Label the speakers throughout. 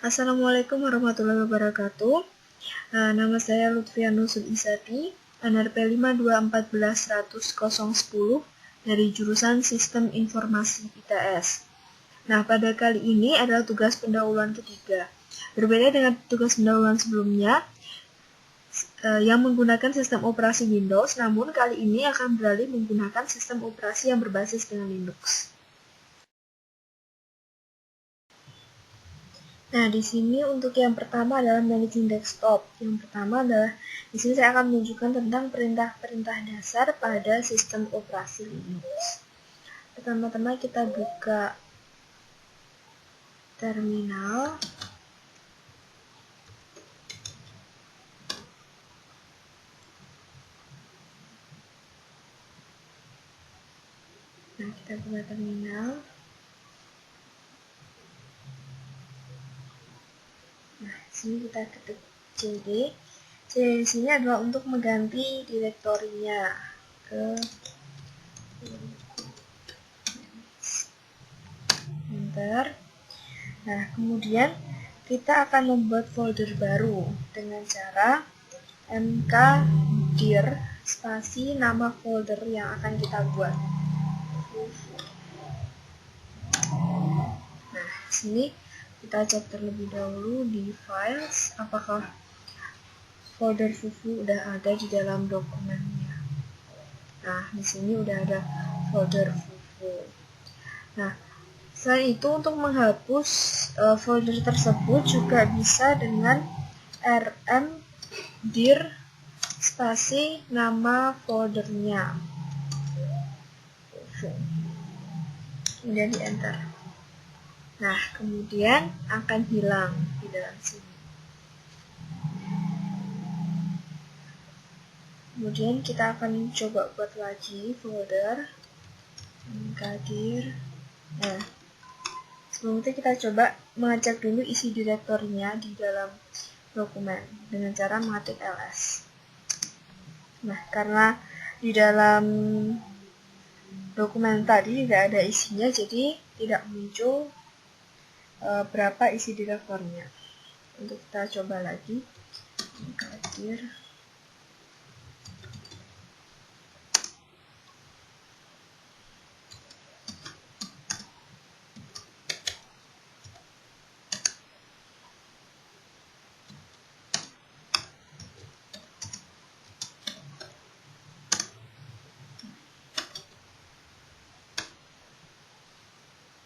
Speaker 1: Assalamualaikum warahmatullahi wabarakatuh. Nama saya Lutfianus Isati, NRP 5241110 dari jurusan Sistem Informasi ITS. Nah, pada kali ini adalah tugas pendahuluan ketiga. Berbeda dengan tugas pendahuluan sebelumnya, yang menggunakan sistem operasi Windows, namun kali ini akan beralih menggunakan sistem operasi yang berbasis dengan Linux. Nah, di sini untuk yang pertama adalah managing desktop. Yang pertama adalah di sini saya akan menunjukkan tentang perintah-perintah dasar pada sistem operasi Linux. Pertama-tama kita buka terminal. Nah, kita buka terminal. Nah, di sini kita ketik cd. Cd di sini adalah untuk mengganti direktorinya ke enter. Nah, kemudian kita akan membuat folder baru dengan cara mkdir spasi nama folder yang akan kita buat. Nah, di sini kita cek terlebih dahulu di files apakah folder fufu udah ada di dalam dokumennya. Nah, di sini udah ada folder fufu. Nah, selain itu untuk menghapus folder tersebut juga bisa dengan rmdir spasi nama foldernya. Kemudian di enter. Nah, kemudian akan hilang di dalam sini. Kemudian kita akan coba buat lagi folder mkdir. Nah, sebelum itu kita coba mengecek dulu isi direktorinya di dalam dokumen dengan cara mengetik ls. Nah, karena di dalam dokumen tadi tidak ada isinya, jadi tidak muncul berapa isi direktornya. Untuk kita coba lagi mkdir.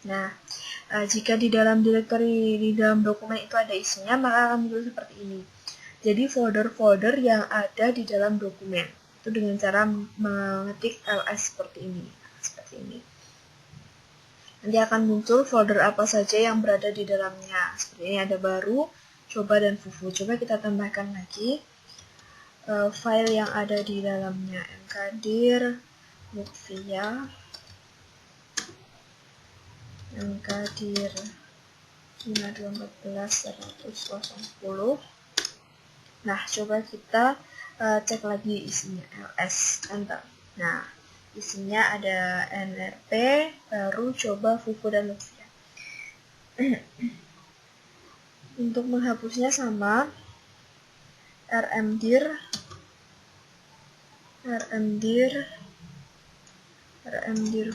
Speaker 1: Nah, jika di dalam direktori di dalam dokumen itu ada isinya, maka akan muncul seperti ini. Jadi folder-folder yang ada di dalam dokumen itu dengan cara mengetik ls seperti ini. Nanti akan muncul folder apa saja yang berada di dalamnya. Seperti ini ada baru, coba dan fufu. Coba kita tambahkan lagi file yang ada di dalamnya. mkdir lutfia mkdir 5241110. Nah, coba kita cek lagi isinya ls, enter. Nah, isinya ada nrp, baru, coba, fufu, dan lutfia. Untuk menghapusnya sama, rmdir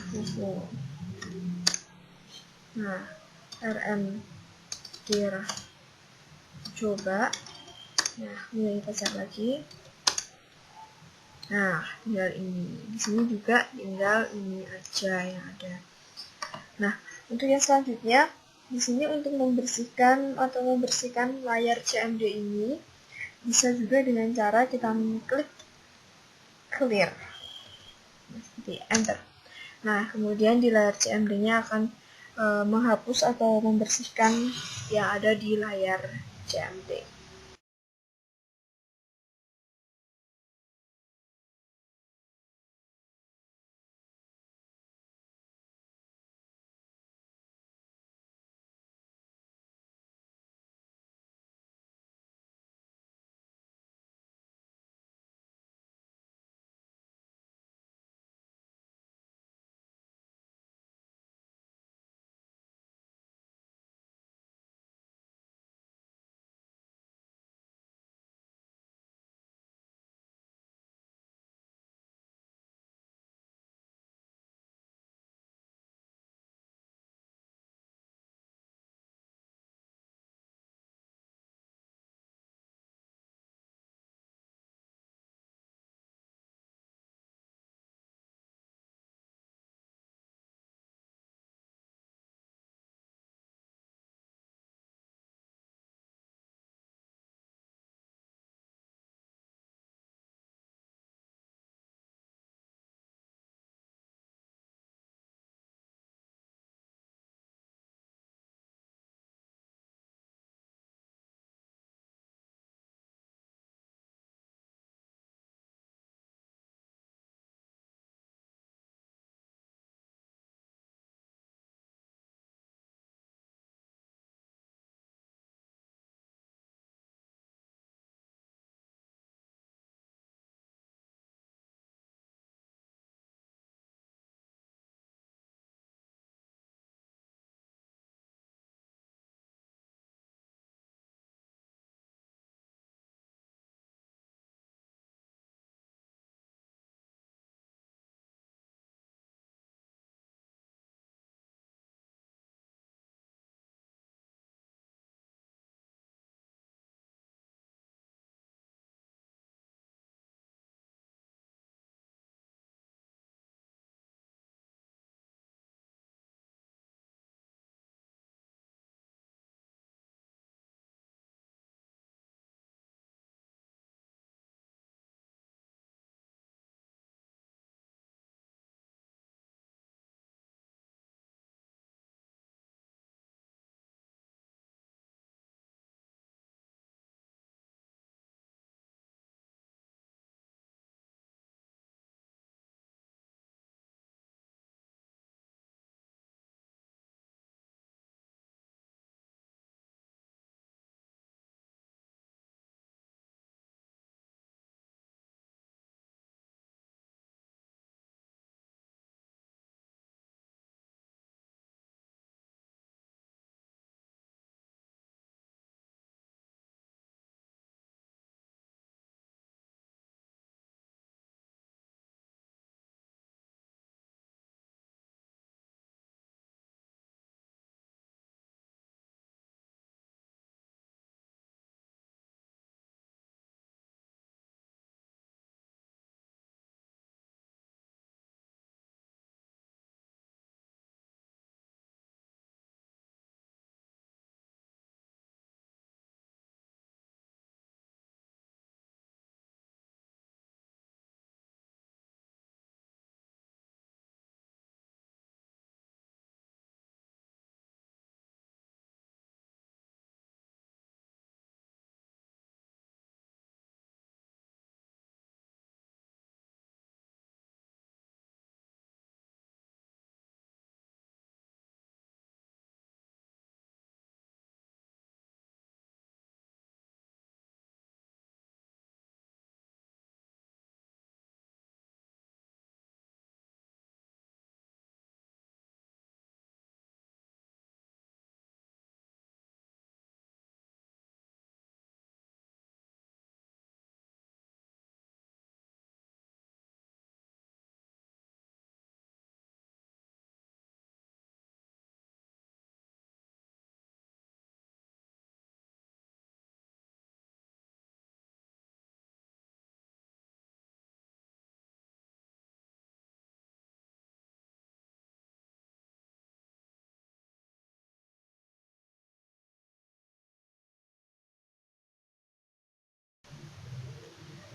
Speaker 1: fufu. Nah, rmdir coba. Nah, kemudian kita cek lagi. Nah, tinggal ini. Di sini juga tinggal ini aja yang ada. Nah, untuk yang selanjutnya, di sini untuk membersihkan layar CMD ini, bisa juga dengan cara kita mengklik clear. Seperti enter. Nah, kemudian di layar CMD-nya akan menghapus atau membersihkan yang ada di layar CMD.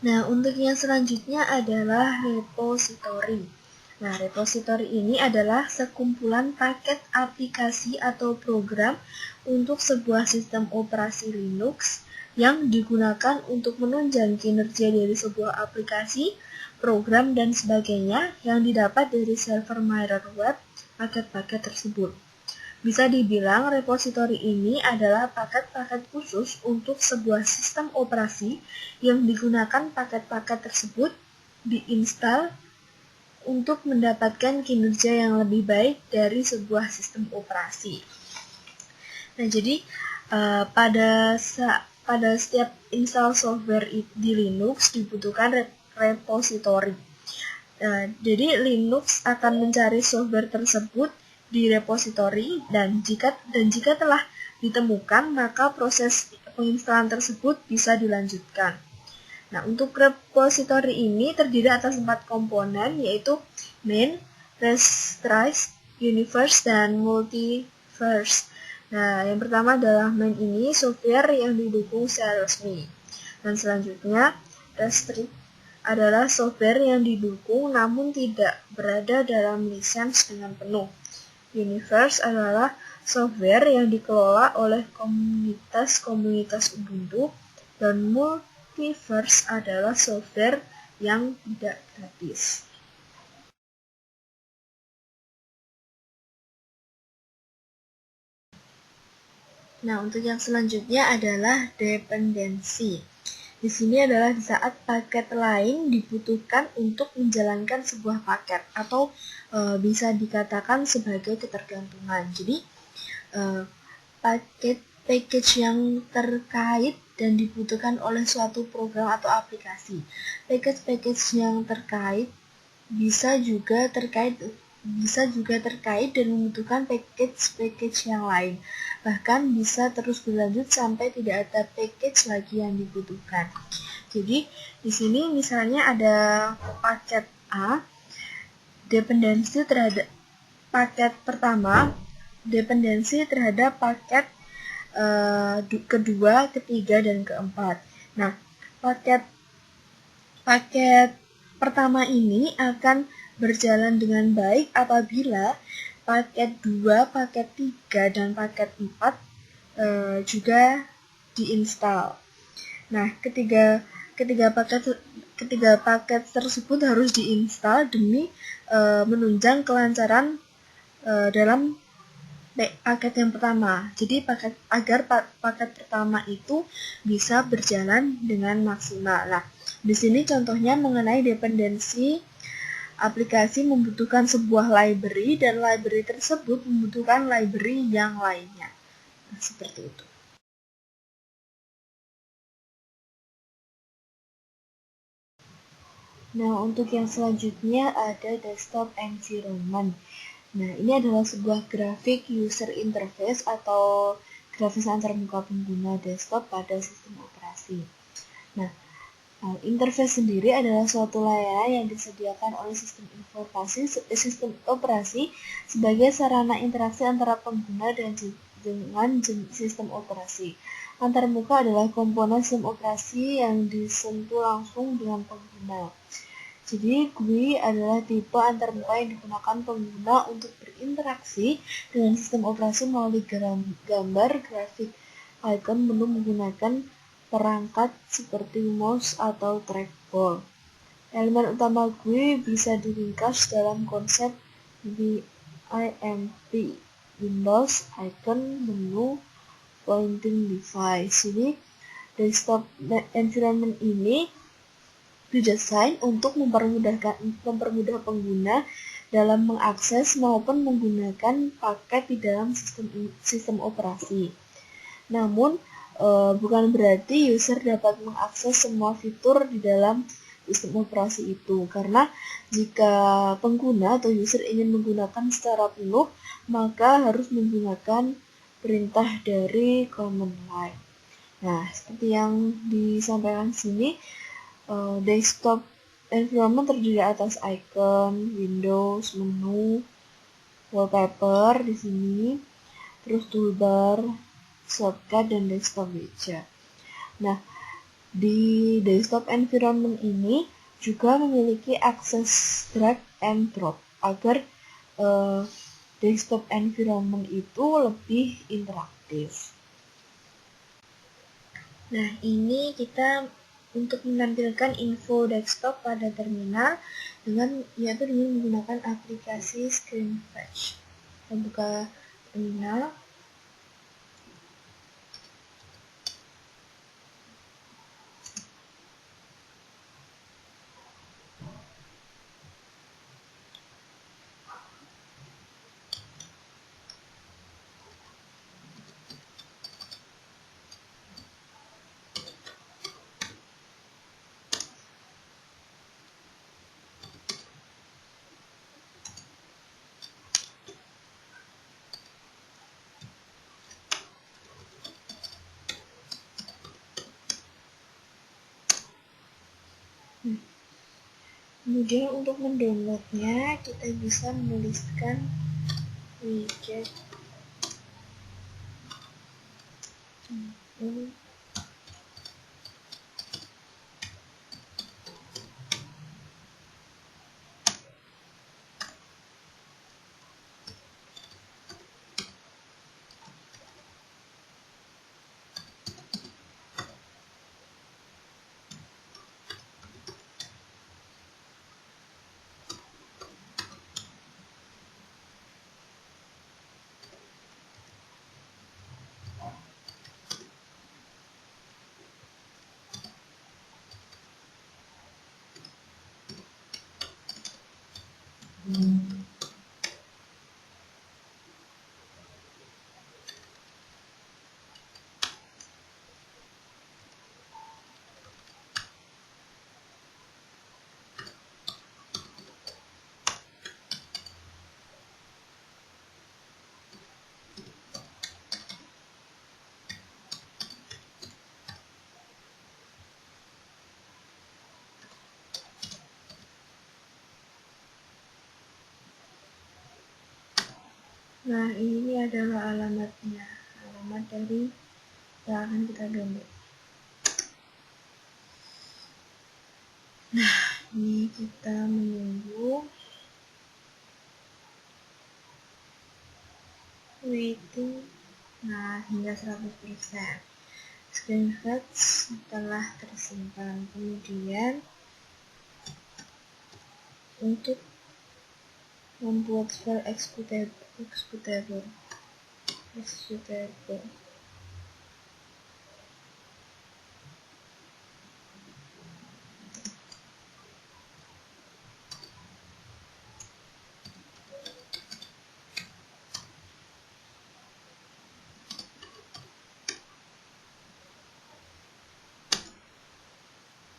Speaker 1: Nah, untuk yang selanjutnya adalah repository. Nah, repository ini adalah sekumpulan paket aplikasi atau program untuk sebuah sistem operasi Linux yang digunakan untuk menunjang kinerja dari sebuah aplikasi, program, dan sebagainya yang didapat dari server mirror web paket-paket tersebut. Bisa dibilang repositori ini adalah paket-paket khusus untuk sebuah sistem operasi yang digunakan paket-paket tersebut diinstal untuk mendapatkan kinerja yang lebih baik dari sebuah sistem operasi. Nah, jadi pada setiap install software di Linux dibutuhkan repositori. Jadi Linux akan mencari software tersebut di repositori dan jika telah ditemukan maka proses penginstalan tersebut bisa dilanjutkan. Nah, untuk repositori ini terdiri atas 4 komponen yaitu main, restrice, universe, dan multiverse. Nah, yang pertama adalah main ini software yang didukung secara resmi. Dan selanjutnya restrict adalah software yang didukung namun tidak berada dalam lisens dengan penuh. Universe adalah software yang dikelola oleh komunitas Ubuntu, dan multiverse adalah software yang tidak gratis. Nah, untuk yang selanjutnya adalah dependensi. Di sini adalah di saat paket lain dibutuhkan untuk menjalankan sebuah paket atau bisa dikatakan sebagai ketergantungan. Jadi package yang terkait dan dibutuhkan oleh suatu program atau aplikasi. Package yang terkait bisa juga terkait dan membutuhkan package yang lain. Bahkan bisa terus berlanjut sampai tidak ada package lagi yang dibutuhkan. Jadi di sini misalnya ada paket A, dependensi terhadap paket pertama, dependensi terhadap paket kedua, ketiga, dan keempat. Nah, paket pertama ini akan berjalan dengan baik apabila paket 2, paket 3, dan paket 4 juga diinstal. Nah, ketiga paket tersebut harus diinstal demi menunjang kelancaran dalam paket yang pertama. Jadi agar paket pertama itu bisa berjalan dengan maksimal. Nah, di sini contohnya mengenai dependensi aplikasi membutuhkan sebuah library dan library tersebut membutuhkan library yang lainnya. Nah, seperti itu. Nah, untuk yang selanjutnya ada desktop environment. Nah, ini adalah sebuah grafik user interface atau grafis antarmuka pengguna desktop pada sistem operasi. Nah, interface sendiri adalah suatu layanan yang disediakan oleh sistem operasi sebagai sarana interaksi antara pengguna dengan sistem operasi. Antarmuka adalah komponen sistem operasi yang disentuh langsung dengan pengguna. Jadi GUI adalah tipe antarmuka yang digunakan pengguna untuk berinteraksi dengan sistem operasi melalui gambar, grafik, icon, menu menggunakan perangkat seperti mouse atau trackball. Elemen utama GUI bisa diringkas dalam konsep WIMP, Windows, icon, menu, pointing device. Jadi desktop environment ini didesain untuk mempermudah pengguna dalam mengakses maupun menggunakan paket di dalam sistem operasi. Namun, bukan berarti user dapat mengakses semua fitur di dalam sistem operasi itu, karena jika pengguna atau user ingin menggunakan secara penuh, maka harus menggunakan perintah dari command line. Nah, seperti yang disampaikan sini, desktop environment terdiri atas icon, windows, menu, wallpaper di sini, terus toolbar, shortcut, dan desktop widget. Nah, di desktop environment ini juga memiliki akses drag and drop agar desktop environment itu lebih interaktif. Nah, ini kita untuk menampilkan info desktop pada terminal yaitu dengan menggunakan aplikasi Screen Fetch. Kita buka terminal. Kemudian untuk mendownloadnya kita bisa menuliskan widget Nah, ini adalah alamatnya, alamat dari yang akan kita download. Nah, ini kita menunggu waiting. Nah, hingga 100%. Screen Fetch telah tersimpan. Kemudian untuk membuat file executable.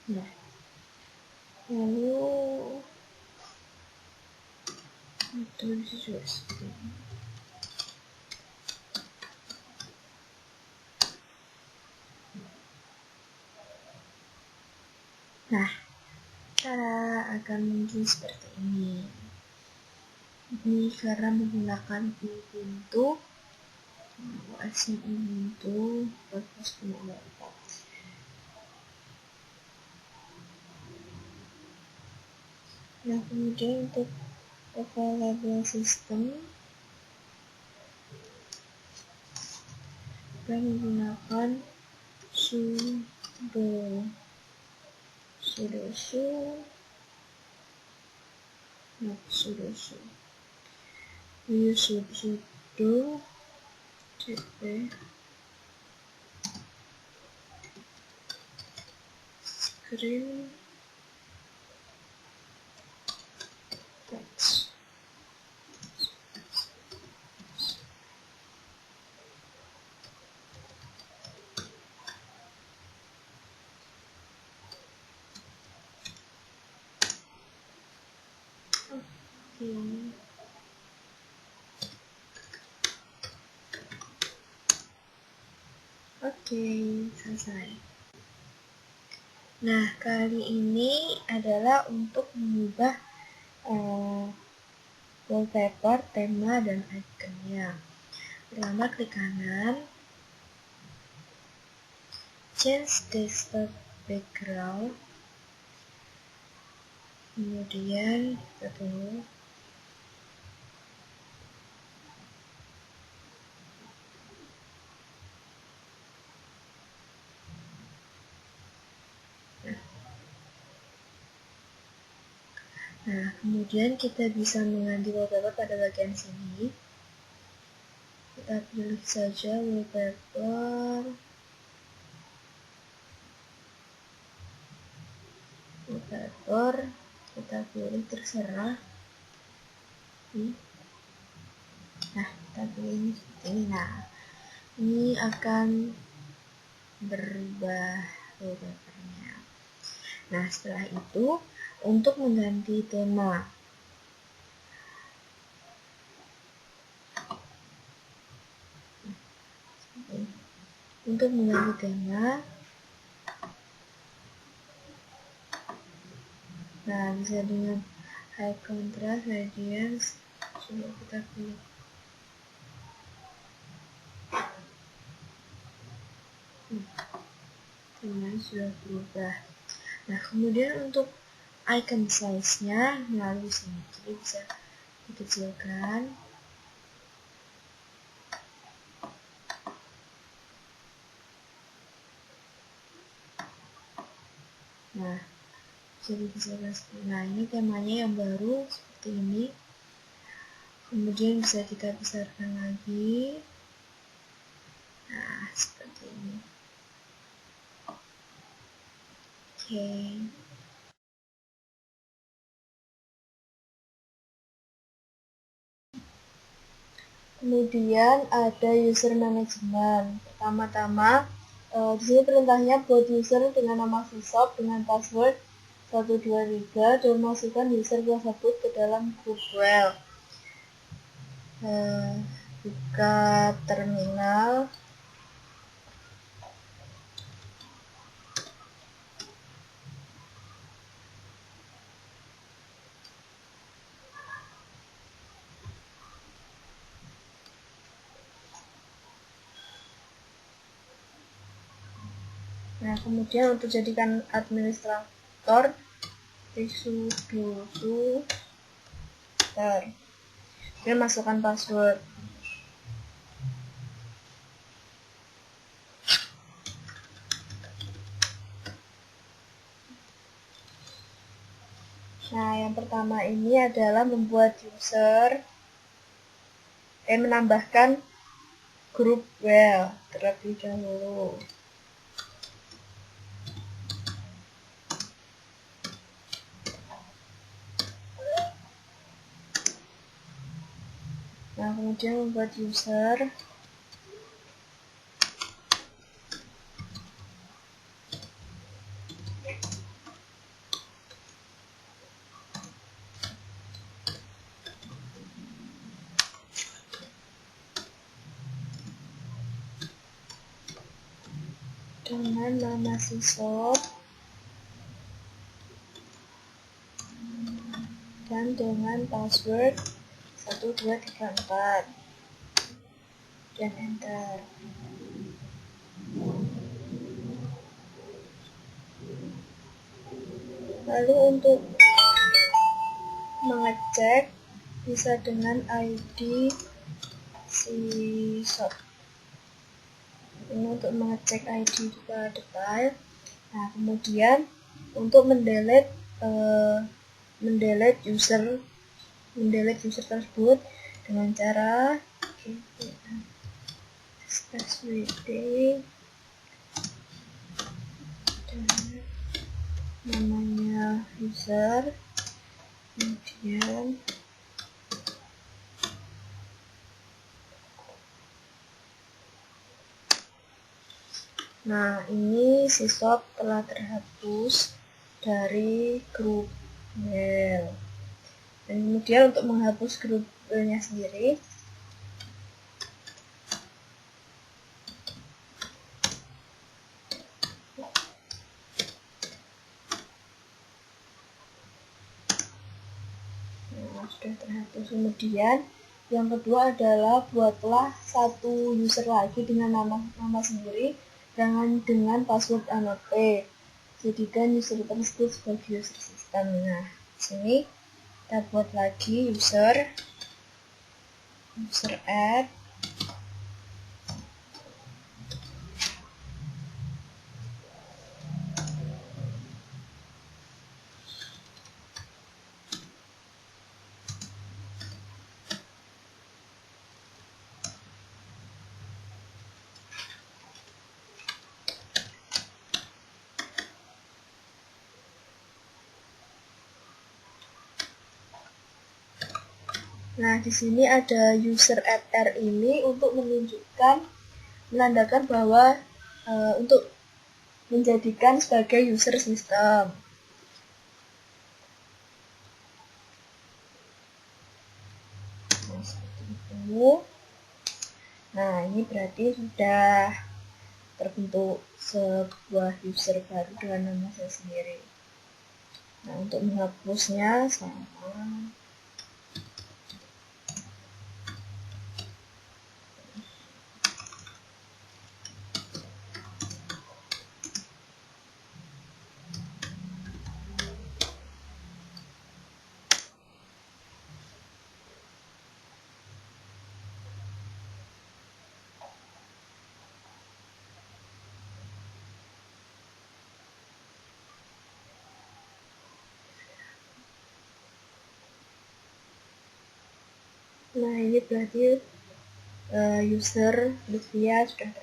Speaker 1: Nah, lalu itu juga seperti ini. Nah, cara akan muncul seperti ini. Ini karena menggunakan Ubuntu OS Ubuntu 14.04. Nah, kemudian untuk available system kita menggunakan sudo cp screen text. Oke, selesai. Nah, kali ini adalah untuk mengubah wallpaper, tema, dan ikonnya. Pertama, klik kanan, change desktop background, kemudian kita tunggu. Nah, kemudian kita bisa mengganti wallpaper pada bagian sini. Kita pilih saja wallpaper. Kita pilih terserah. Nah, kita pilih ini seperti ini. Nah, ini akan berubah wallpapernya. Nah, setelah itu untuk mengganti tema, nah bisa dengan high contrast, radiance. Coba kita pilih. Temanya sudah berubah. Nah, kemudian untuk icon size-nya melalui sini, jadi bisa dikecilkan. Nah, jadi dikecilkan seperti ini. Nah, ini temanya yang baru seperti ini. Kemudian bisa kita besarkan lagi. Nah, seperti ini. Oke. Kemudian ada user management. Pertama-tama, di sini perintahnya buat user dengan nama sysop dengan password 123 dan masukkan user tersebut ke dalam grup well. Buka terminal. Nah, kemudian untuk jadikan administrator, sudo dan masukkan password. Nah, yang pertama ini adalah membuat user menambahkan grup well terlebih dahulu. Nah, kemudian membuat user dengan nama sysop dan dengan password 1234 dan enter. Lalu untuk mengecek bisa dengan ID sysop. Ini untuk mengecek ID pada file. Nah, kemudian untuk mendelete user tersebut dengan cara swd dan namanya user, kemudian nah, ini sysop telah terhapus dari grup well. Dan kemudian untuk menghapus grup well-nya sendiri, sudah terhapus. Kemudian yang kedua adalah buatlah satu user lagi dengan nama sendiri dengan password anote jadikan user tersebut sebagai user sistem. Nah, di sini kita buat lagi user add. Nah, di sini ada user add R ini untuk menandakan bahwa untuk menjadikan sebagai user sistem. Nah, seperti itu. Nah, ini berarti sudah terbentuk sebuah user baru dengan nama saya sendiri. Nah, untuk menghapusnya sama. Nah, ini berarti user Lutfia sudah